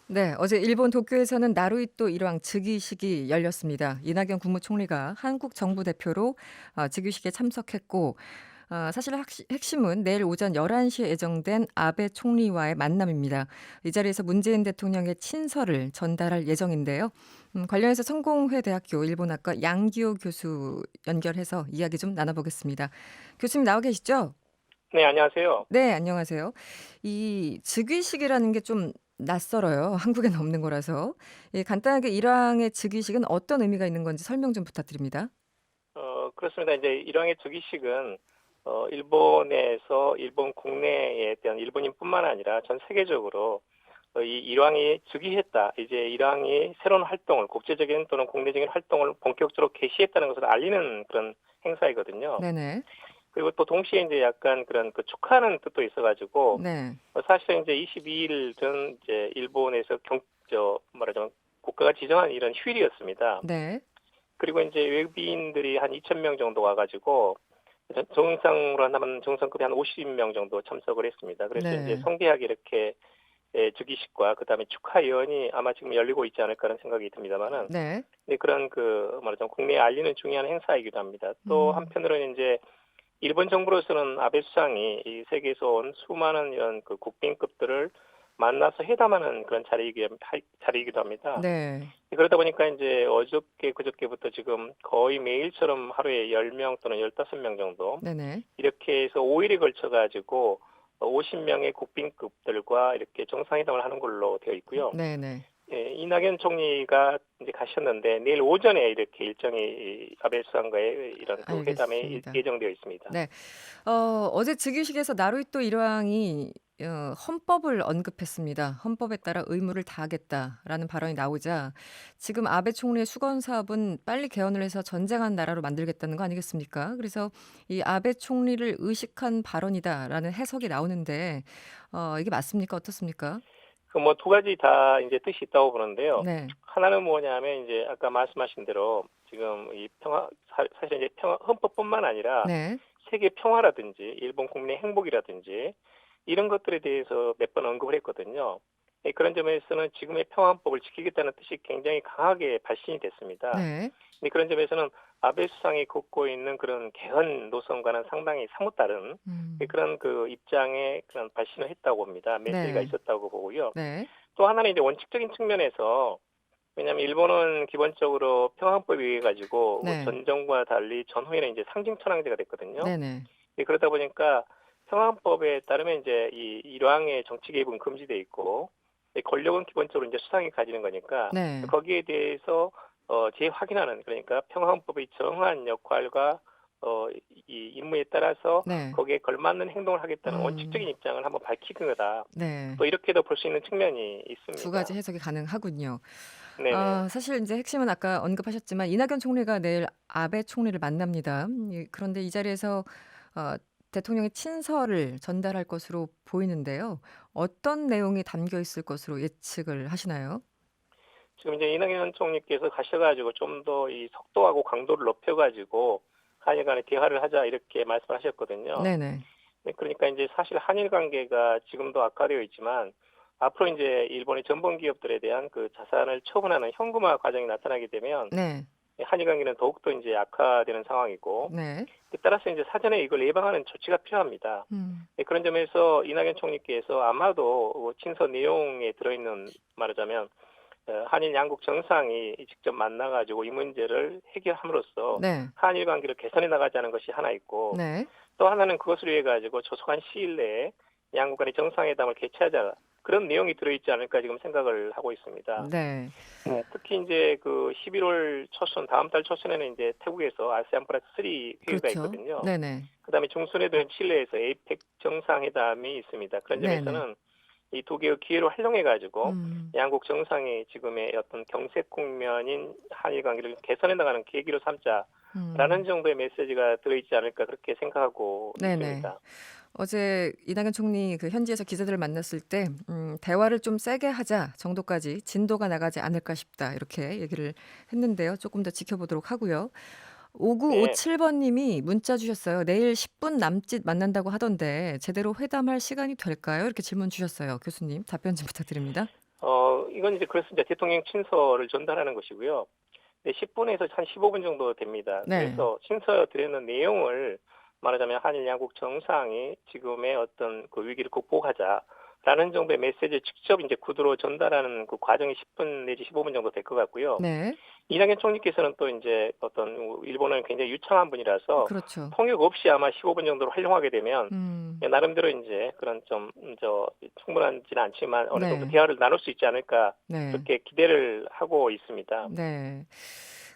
네, 어제 일본 도쿄에서는 나루이토 일왕 즉위식이 열렸습니다. 이낙연 국무총리가 한국 정부 대표로 즉위식에 참석했고, 사실 핵심은 내일 오전 11시에 예정된 아베 총리와의 만남입니다. 이 자리에서 문재인 대통령의 친서를 전달할 예정인데요. 관련해서 성공회 대학교 일본학과 양기호 교수 연결해서 이야기 좀 나눠보겠습니다. 교수님 나와 계시죠? 네, 안녕하세요. 네, 안녕하세요. 이 즉위식이라는 게 좀 낯설어요. 한국엔 없는 거라서. 간단하게 일왕의 즉위식은 어떤 의미가 있는 건지 설명 좀 부탁드립니다. 그렇습니다. 이제 일왕의 즉위식은 일본에서 일본 국내에 대한 일본인뿐만 아니라 전 세계적으로 이 일왕이 즉위했다. 이제 일왕이 새로운 활동을 국제적인 또는 국내적인 활동을 본격적으로 개시했다는 것을 알리는 그런 행사이거든요. 네네. 그리고 또 동시에 이제 약간 그런 그 축하하는 뜻도 있어가지고 네. 사실은 이제 22일 전 이제 일본에서 말하자면 국가가 지정한 이런 휴일이었습니다. 네. 그리고 이제 외국인들이 한 2,000명 정도 와가지고 정상으로 한다면 정상급이 한 50명 정도 참석을 했습니다. 그래서 이제 네. 성대하게 이렇게 즉위식과 그다음에 축하위원이 아마 지금 열리고 있지 않을까 하는 생각이 듭니다만은 네. 네, 그런 그 말하자면 국내에 알리는 중요한 행사이기도 합니다. 또 음. 한편으로는 이제 일본 정부로서는 아베 수상이 이 세계에서 온 수많은 이런 그 국빈급들을 만나서 회담하는 그런 자리이기도 합니다. 네. 그러다 보니까 이제 어저께 그저께부터 지금 거의 매일처럼 하루에 10명 또는 15명 정도 네네. 이렇게 해서 5일에 걸쳐 가지고 50명의 국빈급들과 이렇게 정상회담을 하는 걸로 되어 있고요. 네네. 예, 이낙연 총리가 이제 가셨는데 내일 오전에 이렇게 일정이 아베 수상과의 이런 그 회담이 알겠습니다. 예정되어 있습니다. 네. 어제 즉위식에서 나루이토 일왕이 헌법을 언급했습니다. 헌법에 따라 의무를 다하겠다라는 발언이 나오자 지금 아베 총리의 수건 사업은 빨리 개헌을 해서 전쟁한 나라로 만들겠다는 거 아니겠습니까? 그래서 이 아베 총리를 의식한 발언이다라는 해석이 나오는데 이게 맞습니까? 어떻습니까? 그 뭐 두 가지 다 이제 뜻이 있다고 보는데요. 네. 하나는 뭐냐면 이제 아까 말씀하신 대로 지금 이 사실 이제 헌법뿐만 아니라 네. 세계 평화라든지 일본 국민의 행복이라든지 이런 것들에 대해서 몇 번 언급을 했거든요. 예, 그런 점에서는 지금의 평화헌법을 지키겠다는 뜻이 굉장히 강하게 발신이 됐습니다. 네. 근데 그런 점에서는 아베 수상이 걷고 있는 그런 개헌 노선과는 상당히 사뭇 다른 음. 그런 그 입장에 그런 발신을 했다고 봅니다. 메시지가 네. 있었다고 보고요. 네. 또 하나는 이제 원칙적인 측면에서 왜냐하면 일본은 기본적으로 평화헌법에 의해 가지고 네. 전정과 달리 전후에는 이제 상징 천황제가 됐거든요. 네네. 예, 그러다 보니까 평화헌법에 따르면 이제 이 일왕의 정치 개입은 금지돼 있고 권력은 기본적으로 이제 수상이 가지는 거니까 네. 거기에 대해서 재확인하는 그러니까 평화헌법의 정한 역할과 이 임무에 따라서 네. 거기에 걸맞는 행동을 하겠다는 원칙적인 음. 입장을 한번 밝히는 거다. 네. 또 이렇게도 볼 수 있는 측면이 두 가지 있습니다. 해석이 가능하군요. 네네. 사실 이제 핵심은 아까 언급하셨지만 이낙연 총리가 내일 아베 총리를 만납니다. 그런데 이 자리에서 어 대통령의 친서를 전달할 것으로 보이는데요. 어떤 내용이 담겨 있을 것으로 예측을 하시나요? 지금 이제 이낙연 총리께서 가셔가지고 좀 더 이 속도하고 강도를 높여가지고 한일 간에 대화를 하자 이렇게 말씀을 하셨거든요. 네네. 네, 그러니까 이제 사실 한일 관계가 지금도 악화되어 있지만 앞으로 이제 일본의 전범 기업들에 대한 그 자산을 처분하는 현금화 과정이 나타나게 되면 네. 한일 관계는 더욱더 이제 악화되는 상황이고 네. 따라서 이제 사전에 이걸 예방하는 조치가 필요합니다. 음. 네, 그런 점에서 이낙연 총리께서 아마도 친서 내용에 들어있는 말하자면 한일 양국 정상이 직접 만나가지고 이 문제를 해결함으로써 네. 한일 관계를 개선해 나가자는 것이 하나 있고 네. 또 하나는 그것을 위해 가지고 조속한 시일 내에 양국 간의 정상회담을 개최하자 그런 내용이 들어있지 않을까 지금 생각을 하고 있습니다. 네. 네, 특히 이제 그 11월 초순 다음 달 초순에는 이제 태국에서 아세안 플러스 3 회의가 그렇죠. 있거든요. 네네. 그다음에 중순에도 칠레에서 에이펙 정상회담이 있습니다. 그런 네네. 점에서는 이 두 개의 기회를 활용해 가지고 음. 양국 정상이 지금의 어떤 경색 국면인 한일 관계를 개선해 나가는 계기로 삼자라는 음. 정도의 메시지가 들어있지 않을까 그렇게 생각하고 네네. 있습니다. 어제 이낙연 총리 그 현지에서 기자들을 만났을 때 "대화를 좀 세게 하자." 정도까지 진도가 나가지 않을까 싶다. 이렇게 얘기를 했는데요. 조금 더 지켜보도록 하고요. 네. 5957 번님이 문자 주셨어요. "내일 10분 남짓 만난다고 하던데 제대로 회담할 시간이 될까요?" 이렇게 질문 주셨어요. 교수님 답변 좀 부탁드립니다. 이건 이제 그렇습니다. 대통령 친서를 전달하는 것이고요. 네, 10분에서 한 15분 정도 됩니다. 네. 그래서 친서 드리는 내용을 말하자면 한일 양국 정상이 지금의 어떤 그 위기를 극복하자라는 정도의 메시지를 직접 이제 구두로 전달하는 그 과정이 10분 내지 15분 정도 될 것 같고요. 네. 이낙연 총리께서는 또 이제 어떤 일본은 굉장히 유창한 분이라서 그렇죠. 통역 없이 아마 15분 정도로 활용하게 되면 나름대로 이제 그런 좀 충분하지는 않지만 어느 정도 네. 대화를 나눌 수 있지 않을까 네. 그렇게 기대를 하고 있습니다. 네.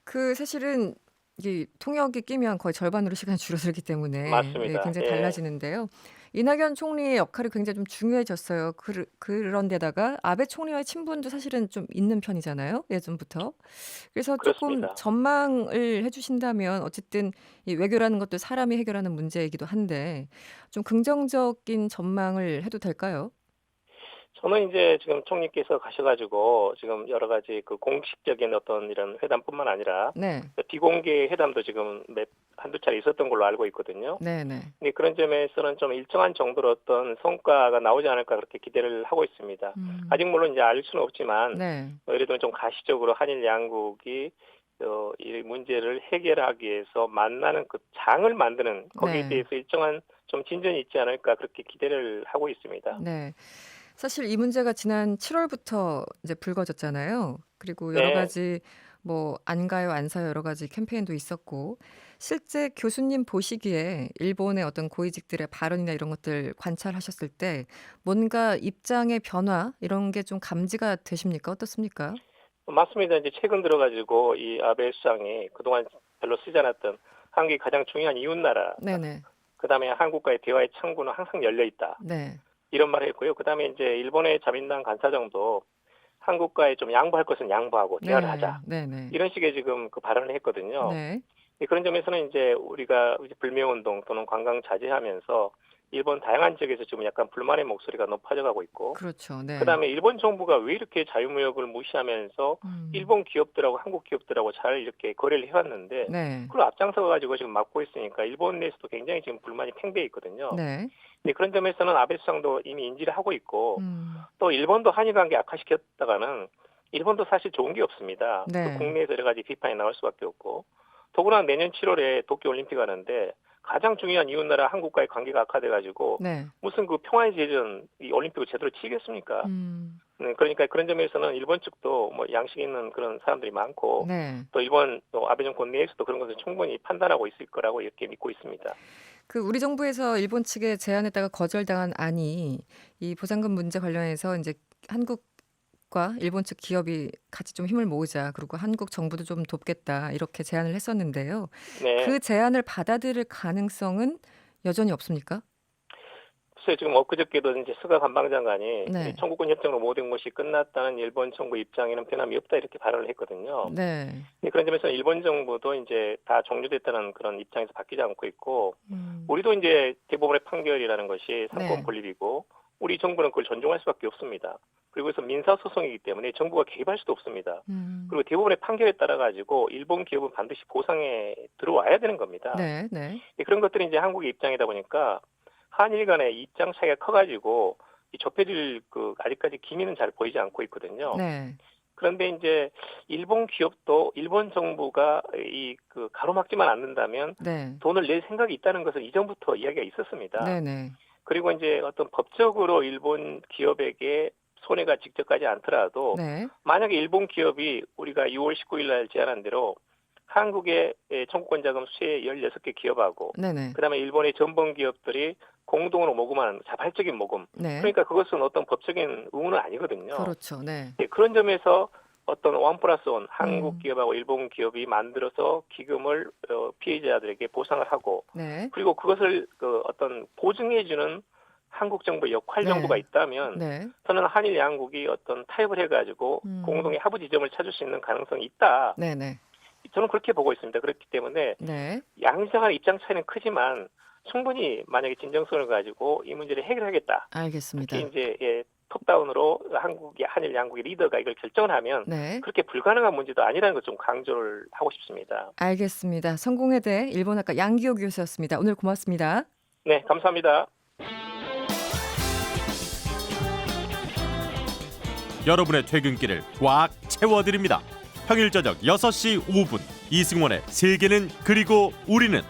그 사실은 이 통역이 끼면 거의 절반으로 시간이 줄어들기 때문에 맞습니다. 굉장히 예. 달라지는데요. 이낙연 총리의 역할이 굉장히 좀 중요해졌어요. 그런데다가 아베 총리와의 친분도 사실은 좀 있는 편이잖아요. 예전부터. 그래서 조금 그렇습니다. 전망을 해주신다면 어쨌든 이 외교라는 것도 사람이 해결하는 문제이기도 한데 좀 긍정적인 전망을 해도 될까요? 저는 이제 지금 총리께서 가셔가지고 지금 여러 가지 그 공식적인 어떤 이런 회담뿐만 아니라 네. 비공개 회담도 지금 한두 차례 있었던 걸로 알고 있거든요. 네네. 근데 그런 점에서는 좀 일정한 정도로 어떤 성과가 나오지 않을까 그렇게 기대를 하고 있습니다. 아직 물론 이제 알 수는 없지만 네. 예를 들면 좀 가시적으로 한일 양국이 이 문제를 해결하기 위해서 만나는 그 장을 만드는 거기에 네. 대해서 일정한 좀 진전이 있지 않을까 그렇게 기대를 하고 있습니다. 네. 사실 이 문제가 지난 7월부터 이제 불거졌잖아요. 그리고 여러 네. 가지 뭐 안 가요, 안 사요 여러 가지 캠페인도 있었고 실제 교수님 보시기에 일본의 어떤 고위직들의 발언이나 이런 것들 관찰하셨을 때 뭔가 입장의 변화 이런 게 좀 감지가 되십니까? 어떻습니까? 맞습니다. 이제 최근 들어가지고 이 아베 수상이 그동안 별로 쓰지 않았던 한국이 가장 중요한 이웃나라, 네네. 그다음에 한국과의 대화의 창구는 항상 열려 있다. 네. 이런 말을 했고요. 그다음에 이제 일본의 자민당 간사정도 한국과에 좀 양보할 것은 양보하고 대화를 하자. 네네. 이런 식의 지금 그 발언을 했거든요. 네. 그런 점에서는 이제 우리가 이제 불매운동 또는 관광 자제하면서 일본 다양한 지역에서 지금 약간 불만의 목소리가 높아져 가고 있고, 그렇죠. 네. 그다음에 일본 정부가 왜 이렇게 자유무역을 무시하면서 일본 기업들하고 한국 기업들하고 잘 이렇게 거래를 해왔는데 네. 그걸 앞장서 가지고 지금 막고 있으니까 일본 내에서도 굉장히 지금 불만이 팽배해 있거든요. 네. 근데 그런 점에서는 아베 수상도 이미 인지를 하고 있고 음. 또 일본도 한일 관계 악화시켰다가는 일본도 사실 좋은 게 없습니다. 네. 그 국내에서 여러 가지 비판이 나올 수밖에 없고 더구나 내년 7월에 도쿄올림픽 하는데 가장 중요한 이웃나라 한국과의 관계가 악화돼가지고 네. 무슨 그 평화의 제전 이 올림픽을 제대로 치겠습니까? 그러니까 그런 점에서는 일본 측도 뭐 양식 있는 그런 사람들이 많고 네. 또 일본 또 아베 정권 내에서도 그런 것을 충분히 판단하고 있을 거라고 이렇게 믿고 있습니다. 그 우리 정부에서 일본 측에 제안했다가 거절당한 안이 이 보상금 문제 관련해서 이제 한국과 일본 측 기업이 같이 좀 힘을 모으자. 그리고 한국 정부도 좀 돕겠다. 이렇게 제안을 했었는데요. 네. 그 제안을 받아들일 가능성은 여전히 없습니까? 글쎄요, 지금 엊그저께도 이제 스가 관방장관이 네. 이 청구권 협정으로 모든 것이 끝났다는 일본 정부 입장에는 변함이 없다 이렇게 발언을 했거든요. 네. 그런 점에서 일본 정부도 이제 다 종료됐다는 그런 입장에서 바뀌지 않고 있고 우리도 이제 대법원의 판결이라는 것이 상권 네. 분립이고 우리 정부는 그걸 존중할 수밖에 없습니다. 그리고 그래서 민사소송이기 때문에 정부가 개입할 수도 없습니다. 그리고 대법원의 판결에 따라 가지고 일본 기업은 반드시 보상에 들어와야 되는 겁니다. 네. 네. 그런 것들이 이제 한국의 입장이다 보니까 한일 간의 입장 차이가 커가지고 이 좁혀질 그 아직까지 기미는 잘 보이지 않고 있거든요. 네. 그런데 이제 일본 기업도 일본 정부가 이 그 가로막지만 않는다면 네. 돈을 낼 생각이 있다는 것은 이전부터 이야기가 있었습니다. 네네. 그리고 이제 어떤 법적으로 일본 기업에게 손해가 직접 가지 않더라도 네. 만약에 일본 기업이 우리가 6월 19일 날 제안한 대로 한국의 청구권 자금 수혜 16개 기업하고 네네. 그다음에 일본의 전범 기업들이 공동으로 모금하는 자발적인 모금. 네. 그러니까 그것은 어떤 법적인 의무는 아니거든요. 그렇죠. 네. 그런 점에서 어떤 1+1 한국 기업하고 일본 기업이 만들어서 기금을 피해자들에게 보상을 하고 네. 그리고 그것을 그 어떤 보증해주는 한국 정부의 역할 네. 정도가 있다면 네. 저는 한일 양국이 어떤 타협을 해가지고 공동의 합의 지점을 찾을 수 있는 가능성이 있다. 네네. 저는 그렇게 보고 있습니다. 그렇기 때문에 네. 양상의 입장 차이는 크지만 충분히 만약에 진정성을 가지고 이 문제를 해결하겠다. 알겠습니다. 특히 이제 톱다운으로 한일 양국의 리더가 이걸 결정을 하면 네. 그렇게 불가능한 문제도 아니라는 걸 좀 강조를 하고 싶습니다. 알겠습니다. 성공회대 일본학과 양기호 교수였습니다. 오늘 고맙습니다. 네, 감사합니다. 여러분의 퇴근길을 꽉 채워드립니다. 평일 저녁 6시 5분 이승원의 세계는 그리고 우리는